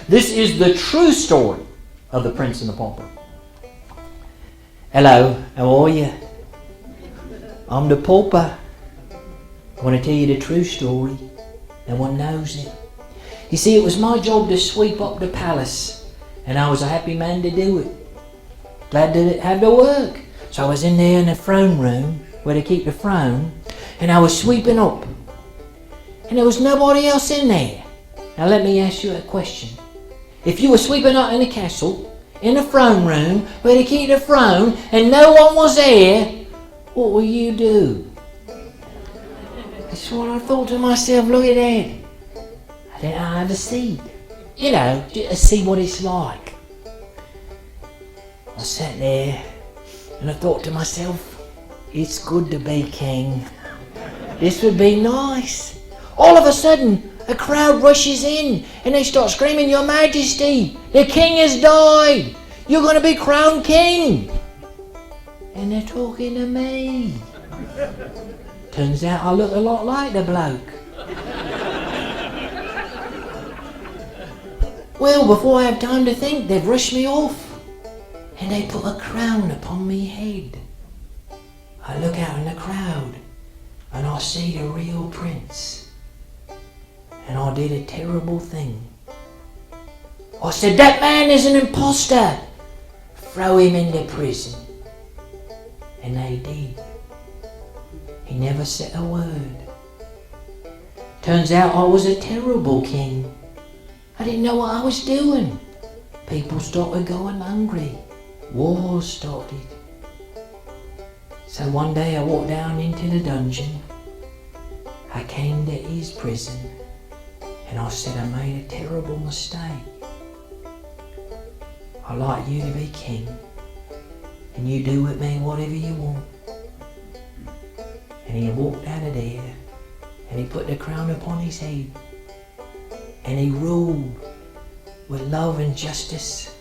This is the true story of the Prince and the Pauper. Hello, how are you? I'm the pauper. I want to tell you the true story. No one knows it. You see, it was my job to sweep up the palace, and I was a happy man to do it. Glad to have to work. So I was in there in the throne room, where they keep the throne, and I was sweeping up. And there was nobody else in there. Now let me ask you a question. If you were sweeping up in the castle, in the throne room, where they keep the throne, and no one was there, what will you do? That's what I thought to myself, look at that. I didn't have a seat. You know, just to see what it's like. I sat there, and I thought to myself, it's good to be king. This would be nice. All of a sudden, a crowd rushes in and they start screaming, Your Majesty, the king has died. You're going to be crowned king. And they're talking to me. Turns out I look a lot like the bloke. Well, before I have time to think, they've rushed me off. And they put a crown upon me head. I look out in the crowd and I see the real prince. And I did a terrible thing. I said, that man is an imposter. Throw him into prison. And they did. He never said a word. Turns out I was a terrible king. I didn't know what I was doing. People started going hungry. Wars started. So one day I walked down into the dungeon. I came to his prison. And I said, I made a terrible mistake. I'd like you to be king. And you do with me whatever you want. And he walked out of there. And he put the crown upon his head. And he ruled with love and justice.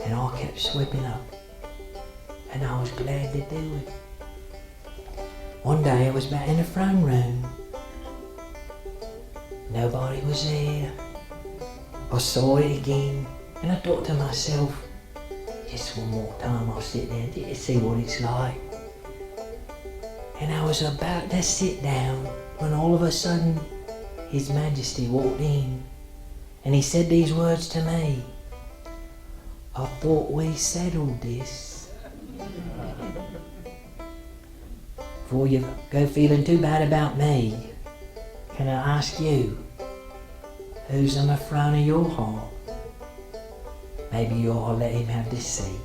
And I kept sweeping up. And I was glad to do it. One day I was back in the throne room. Nobody was there. I saw it again, and I thought to myself, just one more time I'll sit there to see what it's like. And I was about to sit down when all of a sudden His Majesty walked in, and he said these words to me. I thought we settled this. Before you go feeling too bad about me, can I ask you, who's on the throne of your heart? Maybe you ought to let him have this seat.